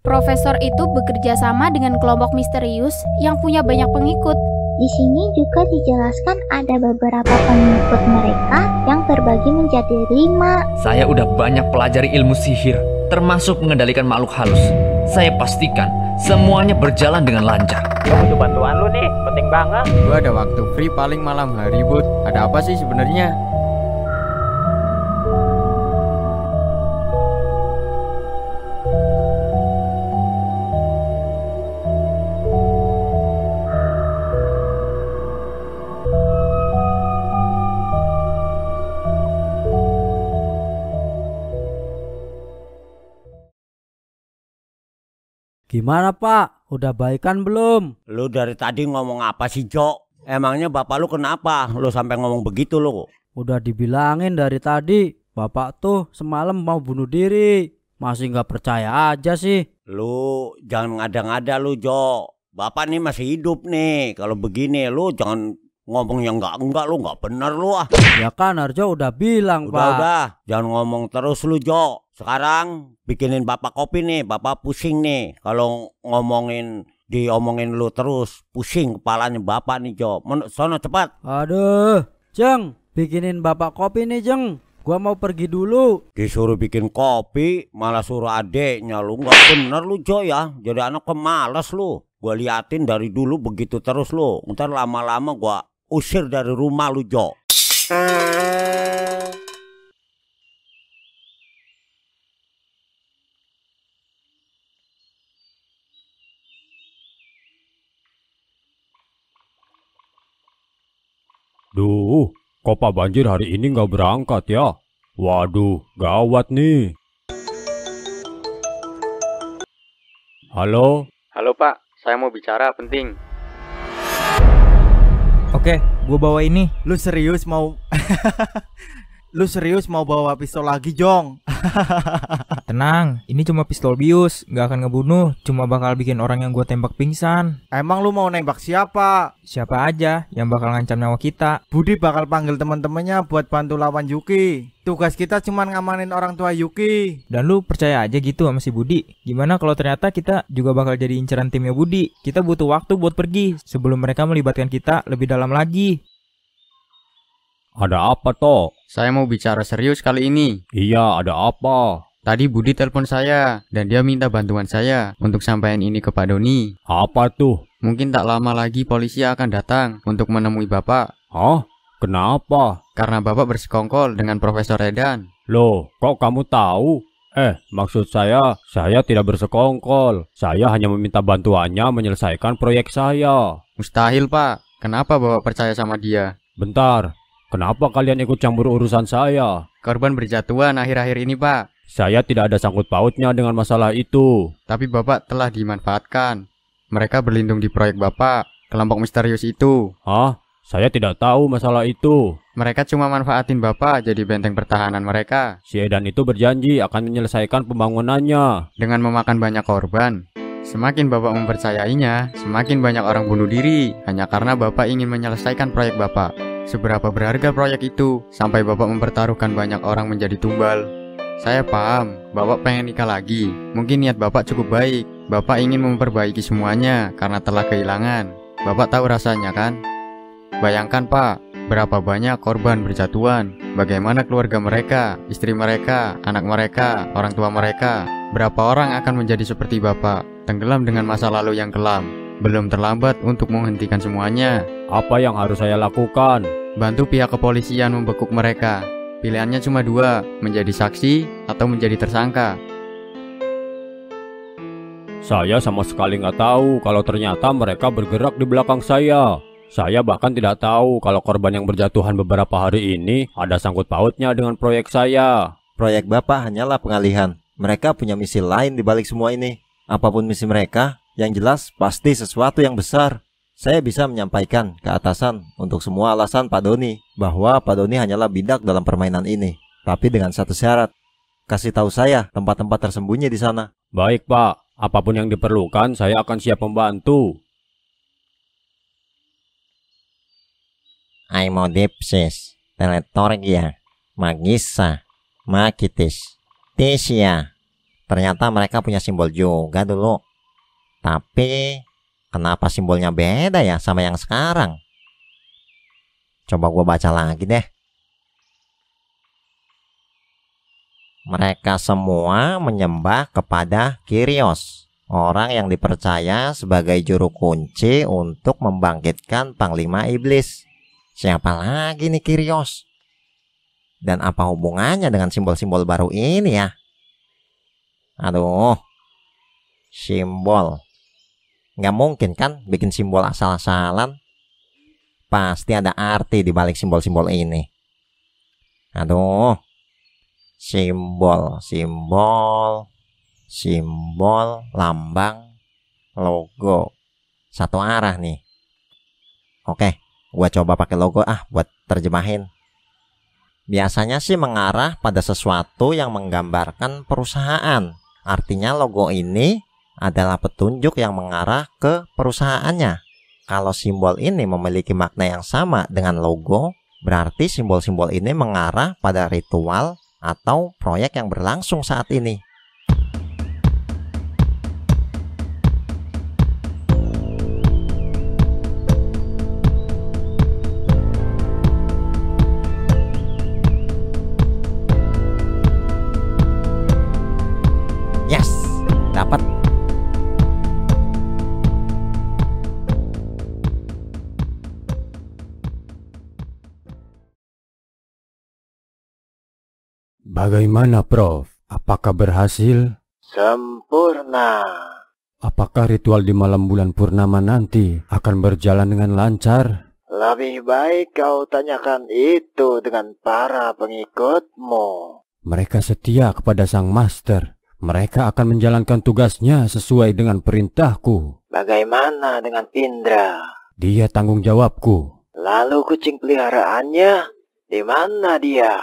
Profesor itu bekerja sama dengan kelompok misterius yang punya banyak pengikut. Di sini juga dijelaskan ada beberapa pengikut mereka yang terbagi menjadi 5. Saya udah banyak pelajari ilmu sihir, termasuk mengendalikan makhluk halus. Saya pastikan semuanya berjalan dengan lancar. Gue butuh bantuan lu nih, penting banget. Gue ada waktu free paling malam hari, Bud. Ada apa sih sebenarnya? Gimana Pak? Udah baikan belum? Lu dari tadi ngomong apa sih, Jok? Emangnya bapak lu kenapa? Lu sampai ngomong begitu lu? Udah dibilangin dari tadi, Bapak tuh semalam mau bunuh diri. Masih nggak percaya aja sih. Lu jangan ngada-ngada lu, Jok. Bapak nih masih hidup nih. Kalau begini lu jangan ngomong yang enggak lu, nggak bener lu ah. Ya kan Harjo udah bilang Pak. Udah, jangan ngomong terus lu, Jok. Sekarang bikinin bapak kopi nih, bapak pusing nih. Kalau diomongin lu terus, pusing kepalanya bapak nih, Jok. Sono cepat. Aduh, Jeng, bikinin Bapak kopi nih Jeng. Gua mau pergi dulu. Disuruh bikin kopi, malah suruh adeknya lu. Nggak bener lu, Jok ya. Jadi anak pemalas lu. Gua liatin dari dulu begitu terus lu. Ntar lama-lama gua usir dari rumah lu, Jok. Duh, kok Pak Banjir hari ini nggak berangkat ya? Waduh, gawat nih. Halo? Halo Pak, saya mau bicara penting. Oke, gue bawa ini. Lu serius mau Lu serius mau bawa pistol lagi, Jong? Tenang, ini cuma pistol bius, nggak akan ngebunuh, cuma bakal bikin orang yang gue tembak pingsan. Emang lu mau nembak siapa? Siapa aja yang bakal ngancam nyawa kita. Budi bakal panggil teman-temannya buat bantu lawan Yuki. Tugas kita cuma ngamanin orang tua Yuki. Dan lu percaya aja gitu sama si Budi? Gimana kalau ternyata kita juga bakal jadi inceran timnya Budi? Kita butuh waktu buat pergi sebelum mereka melibatkan kita lebih dalam lagi. Ada apa toh? Saya mau bicara serius kali ini. Iya, ada apa? Tadi Budi telepon saya dan dia minta bantuan saya untuk sampaikan ini ke Pak Doni. Apa tuh? Mungkin tak lama lagi polisi akan datang untuk menemui Bapak. Hah? Kenapa? Karena Bapak bersekongkol dengan Profesor Redan. Loh, kok kamu tahu? Maksud saya tidak bersekongkol. Saya hanya meminta bantuannya menyelesaikan proyek saya. Mustahil, Pak. Kenapa Bapak percaya sama dia? Bentar, kenapa kalian ikut campur urusan saya? Korban berjatuhan akhir-akhir ini, Pak. Saya tidak ada sangkut pautnya dengan masalah itu. Tapi Bapak telah dimanfaatkan. Mereka berlindung di proyek Bapak, kelompok misterius itu. Hah? Saya tidak tahu masalah itu. Mereka cuma manfaatin Bapak jadi benteng pertahanan mereka. Si Edan itu berjanji akan menyelesaikan pembangunannya dengan memakan banyak korban. Semakin Bapak mempercayainya, semakin banyak orang bunuh diri hanya karena Bapak ingin menyelesaikan proyek Bapak. Seberapa berharga proyek itu sampai Bapak mempertaruhkan banyak orang menjadi tumbal. Saya paham, Bapak pengen nikah lagi. Mungkin niat Bapak cukup baik. Bapak ingin memperbaiki semuanya karena telah kehilangan. Bapak tahu rasanya kan? Bayangkan Pak, berapa banyak korban berjatuhan. Bagaimana keluarga mereka, istri mereka, anak mereka, orang tua mereka. Berapa orang akan menjadi seperti Bapak, tenggelam dengan masa lalu yang kelam. Belum terlambat untuk menghentikan semuanya. Apa yang harus saya lakukan? Bantu pihak kepolisian membekuk mereka. Pilihannya cuma dua, menjadi saksi atau menjadi tersangka. Saya sama sekali nggak tahu kalau ternyata mereka bergerak di belakang saya. Saya bahkan tidak tahu kalau korban yang berjatuhan beberapa hari ini ada sangkut pautnya dengan proyek saya. Proyek Bapak hanyalah pengalihan. Mereka punya misi lain di balik semua ini. Apapun misi mereka, yang jelas pasti sesuatu yang besar. Saya bisa menyampaikan ke atasan untuk semua alasan Pak Doni bahwa Pak Doni hanyalah bidak dalam permainan ini. Tapi dengan satu syarat, kasih tahu saya tempat-tempat tersembunyi di sana. Baik Pak, apapun yang diperlukan saya akan siap membantu. Aimodipsis, Teletorgia, Magissa, Makitis, Tesia, Ternyata mereka punya simbol juga dulu. Tapi kenapa simbolnya beda ya sama yang sekarang? Coba gue baca lagi deh. Mereka semua menyembah kepada Kyrios, orang yang dipercaya sebagai juru kunci untuk membangkitkan Panglima Iblis. Siapa lagi nih Kyrios? Dan apa hubungannya dengan simbol-simbol baru ini ya? Aduh, simbol. Nggak mungkin kan bikin simbol asal-asalan? Pasti ada arti di balik simbol-simbol ini. Aduh, simbol, lambang, logo. Satu arah nih. Oke, gua coba pakai logo buat terjemahin. Biasanya sih mengarah pada sesuatu yang menggambarkan perusahaan. Artinya logo ini adalah petunjuk yang mengarah ke perusahaannya. Kalau simbol ini memiliki makna yang sama dengan logo, berarti simbol-simbol ini mengarah pada ritual atau proyek yang berlangsung saat ini. Yes, dapat. Bagaimana, Prof? Apakah berhasil? Sempurna. Apakah ritual di malam bulan purnama nanti akan berjalan dengan lancar? Lebih baik kau tanyakan itu dengan para pengikutmu. Mereka setia kepada Sang Master. Mereka akan menjalankan tugasnya sesuai dengan perintahku. Bagaimana dengan Indra? Dia tanggung jawabku. Lalu kucing peliharaannya? Di mana dia?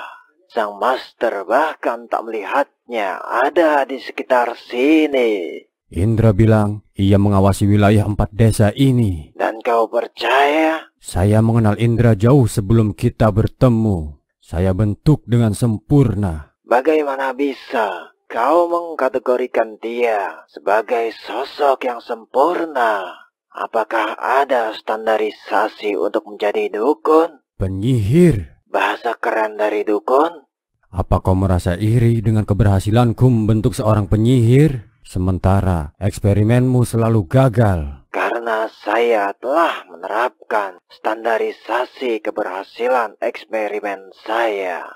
Sang Master bahkan tak melihatnya ada di sekitar sini. Indra bilang ia mengawasi wilayah 4 desa ini. Dan kau percaya? Saya mengenal Indra jauh sebelum kita bertemu. Saya bentuk dengan sempurna. Bagaimana bisa kau mengkategorikan dia sebagai sosok yang sempurna? Apakah ada standarisasi untuk menjadi dukun? Penyihir. Bahasa keren dari dukun? Apa kau merasa iri dengan keberhasilanku membentuk seorang penyihir? Sementara eksperimenmu selalu gagal. Karena saya telah menerapkan standarisasi keberhasilan eksperimen saya.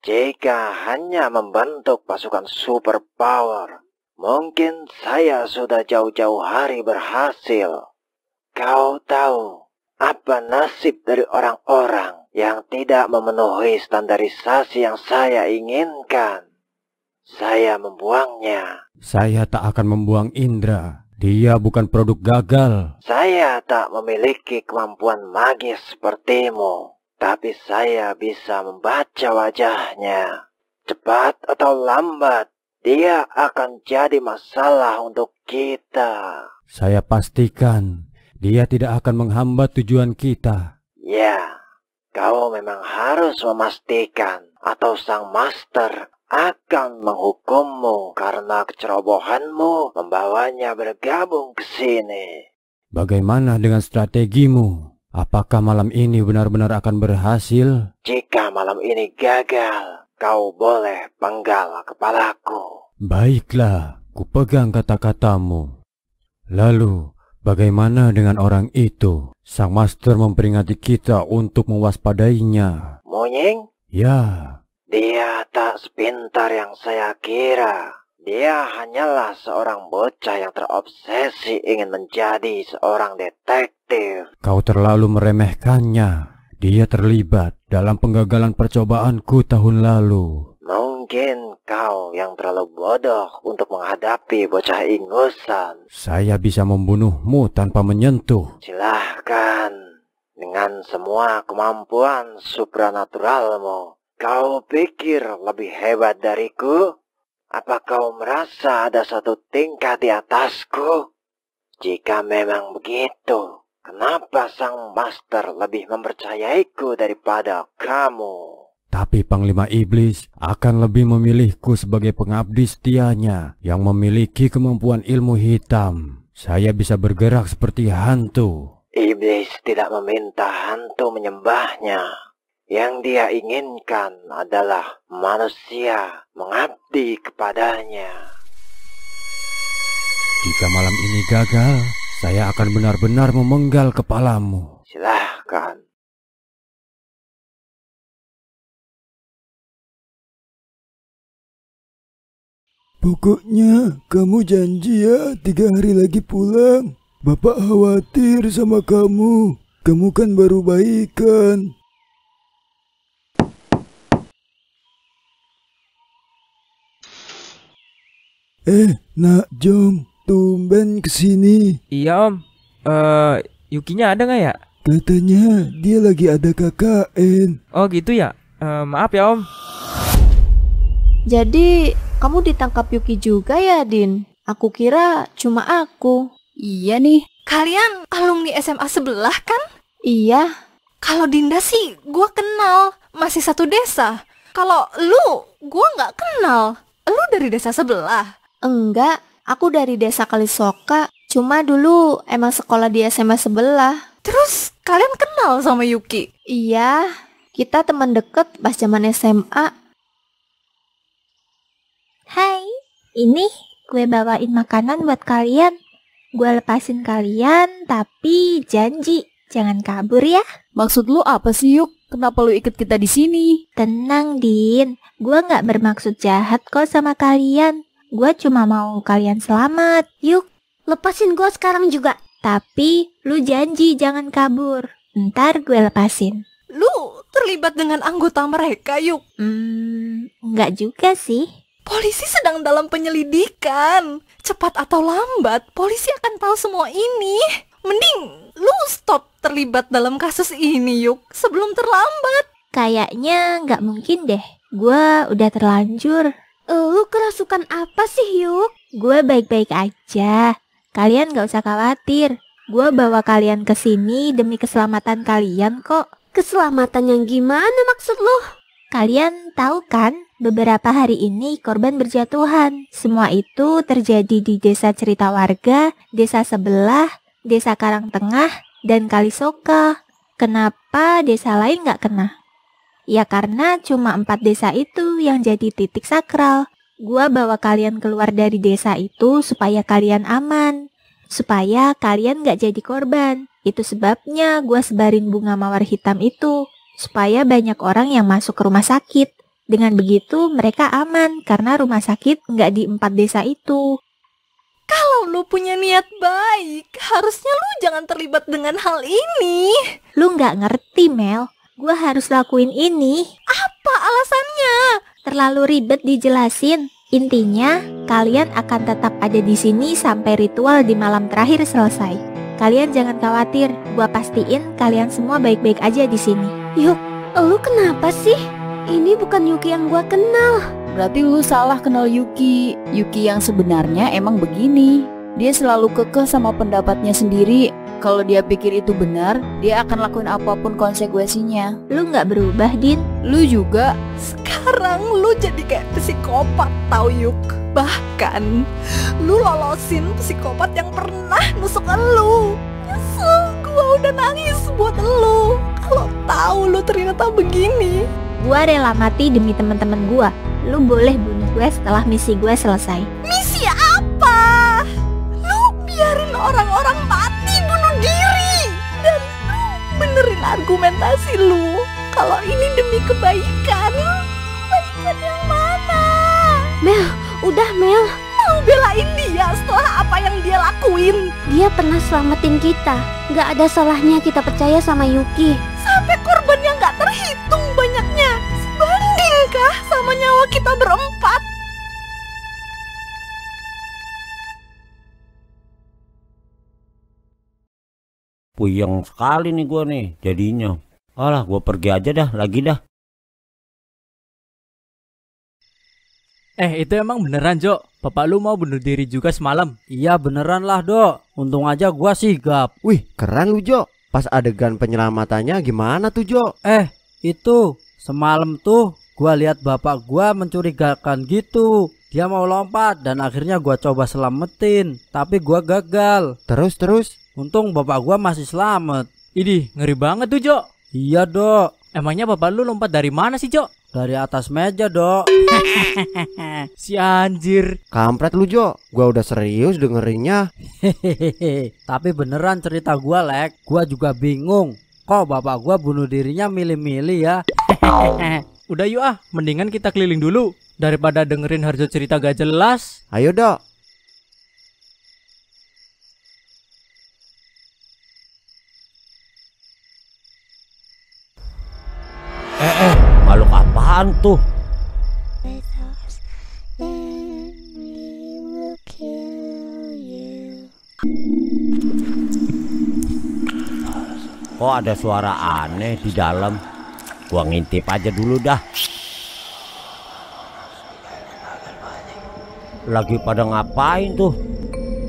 Jika hanya membentuk pasukan superpower, mungkin saya sudah jauh-jauh hari berhasil. Kau tahu apa nasib dari orang-orang yang tidak memenuhi standarisasi yang saya inginkan? Saya membuangnya. Saya tak akan membuang Indra. Dia bukan produk gagal. Saya tak memiliki kemampuan magis sepertimu. Tapi saya bisa membaca wajahnya. Cepat atau lambat, dia akan jadi masalah untuk kita. Saya pastikan dia tidak akan menghambat tujuan kita. Ya, kau memang harus memastikan atau Sang Master akan menghukummu karena kecerobohanmu membawanya bergabung ke sini. Bagaimana dengan strategimu? Apakah malam ini benar-benar akan berhasil? Jika malam ini gagal, kau boleh penggal kepalaku. Baiklah, kupegang kata-katamu. Lalu, bagaimana dengan orang itu? Sang Master memperingati kita untuk mewaspadainya. Monyeng? Ya. Dia tak sepintar yang saya kira. Dia hanyalah seorang bocah yang terobsesi ingin menjadi seorang detektif. Kau terlalu meremehkannya. Dia terlibat dalam penggagalan percobaanku tahun lalu. Mungkin kau yang terlalu bodoh untuk menghadapi bocah ingusan. Saya bisa membunuhmu tanpa menyentuh. Silahkan. Dengan semua kemampuan supranaturalmu, kau pikir lebih hebat dariku? Apa kau merasa ada satu tingkat di atasku? Jika memang begitu, kenapa Sang Master lebih mempercayaiku daripada kamu? Tapi Panglima Iblis akan lebih memilihku sebagai pengabdi setianya yang memiliki kemampuan ilmu hitam. Saya bisa bergerak seperti hantu. Iblis tidak meminta hantu menyembahnya. Yang dia inginkan adalah manusia mengabdi kepadanya. Jika malam ini gagal, saya akan benar-benar memenggal kepalamu. Silahkan. Pokoknya kamu janji ya 3 hari lagi pulang. Bapak khawatir sama kamu. Kamu kan baru baikan. Nak Jong, tumben kesini. Iya om. Yukinya ada nggak ya? Katanya dia lagi ada KKN. Oh gitu ya. Maaf ya om. Jadi kamu ditangkap Yuki juga ya, Din? Aku kira cuma aku. Iya nih. Kalian alumni SMA sebelah kan? Iya. Kalau Dinda sih gua kenal, masih satu desa. Kalau lu, gua nggak kenal. Lu dari desa sebelah? Enggak, aku dari desa Kalisoka. Cuma dulu emang sekolah di SMA sebelah. Terus kalian kenal sama Yuki? Iya, kita teman deket pas zaman SMA. Hai, ini gue bawain makanan buat kalian. Gue lepasin kalian, tapi janji jangan kabur ya. Maksud lu apa sih, Yuk? Kenapa lu ikut kita di sini? Tenang, Din. Gue nggak bermaksud jahat kok sama kalian. Gue cuma mau kalian selamat. Yuk, lepasin gue sekarang juga. Tapi lu janji jangan kabur. Ntar gue lepasin. Lu terlibat dengan anggota mereka, Yuk? Nggak juga sih. Polisi sedang dalam penyelidikan. Cepat atau lambat, polisi akan tahu semua ini. Mending lu stop terlibat dalam kasus ini, Yuk, sebelum terlambat. Kayaknya nggak mungkin deh. Gue udah terlanjur. Lu kerasukan apa sih, Yuk? Gue baik-baik aja. Kalian gak usah khawatir. Gue bawa kalian ke sini demi keselamatan kalian kok. Keselamatan yang gimana maksud lu? Kalian tahu kan, beberapa hari ini korban berjatuhan. Semua itu terjadi di desa Cerita Warga, desa sebelah, desa Karangtengah, dan Kalisoka. Kenapa desa lain gak kena? Ya karena cuma 4 desa itu yang jadi titik sakral. Gua bawa kalian keluar dari desa itu supaya kalian aman. Supaya kalian gak jadi korban. Itu sebabnya gua sebarin bunga mawar hitam itu. Supaya banyak orang yang masuk ke rumah sakit. Dengan begitu mereka aman karena rumah sakit gak di 4 desa itu. Kalau lu punya niat baik, harusnya lu jangan terlibat dengan hal ini. Lu gak ngerti, Mel. Gue harus lakuin ini. Apa alasannya? Terlalu ribet dijelasin. Intinya, kalian akan tetap ada di sini sampai ritual di malam terakhir selesai. Kalian jangan khawatir. Gue pastiin kalian semua baik-baik aja di sini. Yuk, lu kenapa sih? Ini bukan Yuki yang gue kenal. Berarti lu salah kenal Yuki. Yuki yang sebenarnya emang begini. Dia selalu kekeh sama pendapatnya sendiri. Kalau dia pikir itu benar, dia akan lakuin apapun konsekuensinya. Lu gak berubah, Din. Lu juga. Sekarang lu jadi kayak psikopat, tau Yuk. Bahkan lu lolosin psikopat yang pernah nusuk elu. Nyesel, gua udah nangis buat elu. Kalau tahu lu ternyata begini. Gua rela mati demi teman-teman gua. Lu boleh bunuh gue setelah misi gue selesai. Misi apa? Lu biarin orang-orang mati bunuh diri. Dan lu benerin argumentasi lu. Kalau ini demi kebaikan. Kebaikan yang mana? Mel, udah Mel. Mau belain dia setelah apa yang dia lakuin. Dia pernah selamatin kita. Gak ada salahnya kita percaya sama Yuki. Sampai korban yang gak terhitung banyaknya. Sebandingkah sama nyawa kita berempat? Puyeng sekali nih gue nih jadinya. Alah, gue pergi aja dah, lagi dah. Itu emang beneran, Jo? Bapak lu mau bunuh diri juga semalam? Iya beneran lah, Dok. Untung aja gua sigap. Wih, keren lu, Jo. Pas adegan penyelamatannya gimana tuh, Jo? Itu Semalam tuh gua lihat bapak gua mencurigakan gitu. Dia mau lompat dan akhirnya gua coba selamatin, tapi gua gagal. Terus? Untung bapak gua masih selamat. Idih, ngeri banget tuh, Jok. Iya, Dok. Emangnya bapak lu lompat dari mana sih, Jok? Dari atas meja, Dok. Si anjir. Kampret lu, Jo. Gua udah serius dengerinnya. Hehehe. Tapi beneran cerita gua, Lek. Gua juga bingung. Kok bapak gua bunuh dirinya milih-milih ya? Udah yuk mendingan kita keliling dulu daripada dengerin Harjo cerita gak jelas. Ayo, Dok. Makhluk apaan tuh? Kok ada suara aneh di dalam? Gua ngintip aja dulu dah. Lagi pada ngapain tuh?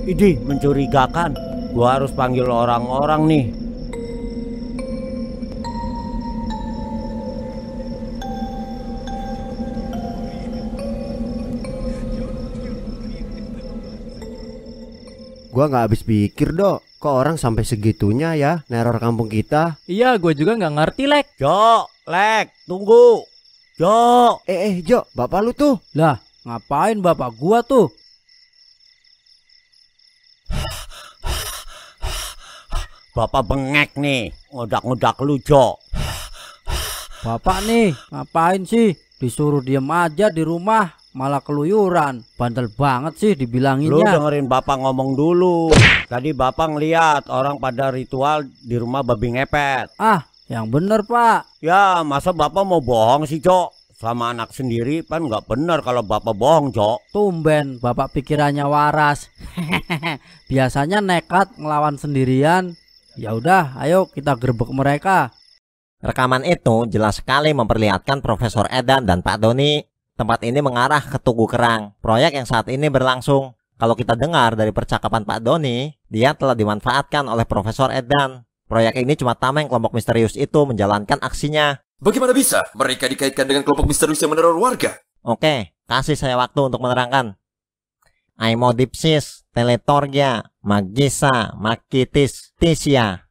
Idih, mencurigakan. Gua harus panggil orang-orang nih. Gua nggak habis pikir, Dok. Kok orang sampai segitunya ya neror kampung kita? Iya, gue juga nggak ngerti, Lek. Jo, Lek, tunggu. Jo. Jo, bapak lu tuh. Lah, ngapain bapak gua tuh? Bapak bengek nih, ngodak-ngodak lu, Jo. Bapak nih, ngapain sih? Disuruh diem aja di rumah, malah keluyuran. Bandel banget sih dibilanginnya. Lu dengerin bapak ngomong dulu. Tadi bapak ngeliat orang pada ritual di rumah babi ngepet. Ah, yang bener, Pak. Ya, masa bapak mau bohong sih, Jo? Sama anak sendiri kan nggak bener kalau bapak bohong, Jo. Tumben bapak pikirannya waras. Biasanya nekat ngelawan sendirian. Ya udah, ayo kita gerbek mereka. Rekaman itu jelas sekali memperlihatkan Profesor Edan dan Pak Doni. Tempat ini mengarah ke Tugu Kerang, proyek yang saat ini berlangsung. Kalau kita dengar dari percakapan Pak Doni, dia telah dimanfaatkan oleh Profesor Edan. Proyek ini cuma tameng kelompok misterius itu menjalankan aksinya. Bagaimana bisa mereka dikaitkan dengan kelompok misterius yang meneror warga? Oke, kasih saya waktu untuk menerangkan. Aimodipsis, Teletorgia, Magisa, Makitis, Tisia.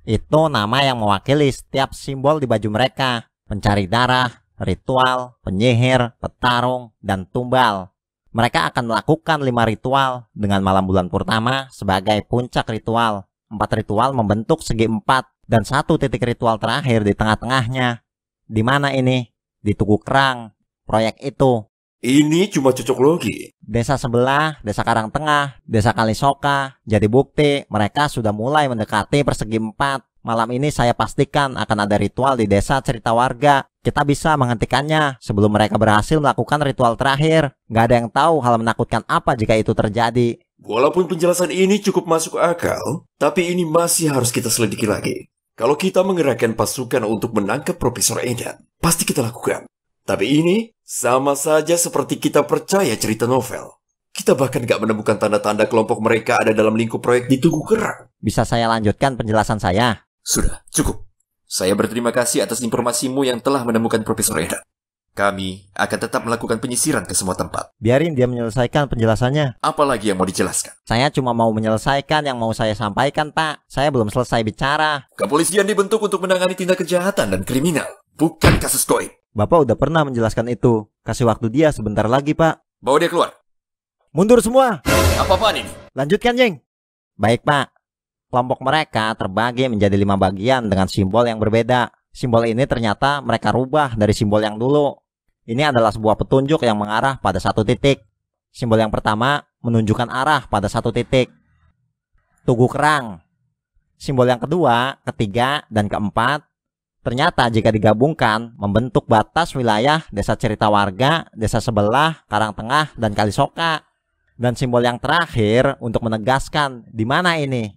Itu nama yang mewakili setiap simbol di baju mereka. Pencari darah, ritual, penyihir, petarung, dan tumbal. Mereka akan melakukan 5 ritual dengan malam bulan purnama sebagai puncak ritual. 4 ritual membentuk segi 4 dan 1 titik ritual terakhir di tengah-tengahnya. Di mana ini? Di Tugu Kerang. Proyek itu. Ini cuma cocok logi. Desa sebelah, Desa Karangtengah, Desa Kalisoka. Jadi bukti mereka sudah mulai mendekati persegi 4. Malam ini saya pastikan akan ada ritual di Desa Cerita Warga. Kita bisa menghentikannya sebelum mereka berhasil melakukan ritual terakhir. Gak ada yang tahu hal menakutkan apa jika itu terjadi. Walaupun penjelasan ini cukup masuk akal, tapi ini masih harus kita selidiki lagi. Kalau kita mengerahkan pasukan untuk menangkap Profesor Edan, pasti kita lakukan. Tapi ini sama saja seperti kita percaya cerita novel. Kita bahkan gak menemukan tanda-tanda kelompok mereka ada dalam lingkup proyek di Tugu Kerang. Bisa saya lanjutkan penjelasan saya? Sudah, cukup. Saya berterima kasih atas informasimu yang telah menemukan Profesor Edan. Kami akan tetap melakukan penyisiran ke semua tempat. Biarin dia menyelesaikan penjelasannya. Apalagi yang mau dijelaskan? Saya cuma mau menyelesaikan yang mau saya sampaikan, Pak. Saya belum selesai bicara. Kepolisian dibentuk untuk menangani tindak kejahatan dan kriminal, bukan kasus koin. Bapak udah pernah menjelaskan itu. Kasih waktu dia sebentar lagi, Pak. Bawa dia keluar. Mundur semua. Apa-apaan ini? Lanjutkan, Jeng. Baik, Pak. Kelompok mereka terbagi menjadi 5 bagian dengan simbol yang berbeda. Simbol ini ternyata mereka rubah dari simbol yang dulu. Ini adalah sebuah petunjuk yang mengarah pada 1 titik. Simbol yang pertama menunjukkan arah pada 1 titik. Tugu Kerang. Simbol yang kedua, ketiga, dan keempat ternyata jika digabungkan membentuk batas wilayah Desa Cerita Warga, Desa Sebelah, Karangtengah, dan Kalisoka. Dan simbol yang terakhir untuk menegaskan di mana ini.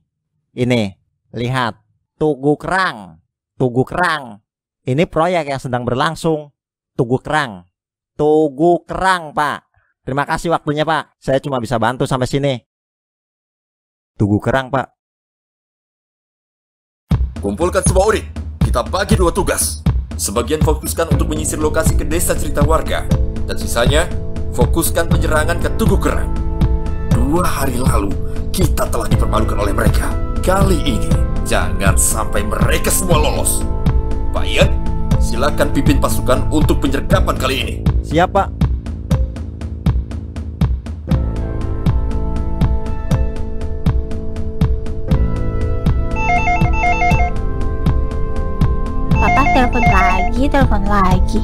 Ini, lihat, Tugu Kerang. Tugu Kerang. Ini proyek yang sedang berlangsung. Tugu Kerang. Tugu Kerang, Pak. Terima kasih waktunya, Pak. Saya cuma bisa bantu sampai sini. Tugu Kerang, Pak. Kumpulkan semua unit. Kita bagi 2 tugas. Sebagian fokuskan untuk menyisir lokasi ke desa cerita warga, dan sisanya fokuskan penyerangan ke Tugu Kerang. 2 hari lalu, kita telah dipermalukan oleh mereka. Kali ini, jangan sampai mereka semua lolos. Pak Ian, silakan pimpin pasukan untuk penyergapan kali ini. Siap, Pak. Papa telepon lagi.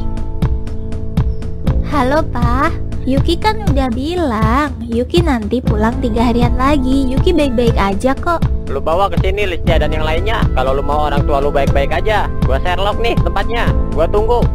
Halo, Pak. Yuki kan udah bilang Yuki nanti pulang 3 harian lagi. Yuki baik-baik aja kok. Lu bawa ke sini Listia dan yang lainnya. Kalau lu mau orang tua lu baik-baik aja. Gua Sherlock nih tempatnya. Gua tunggu.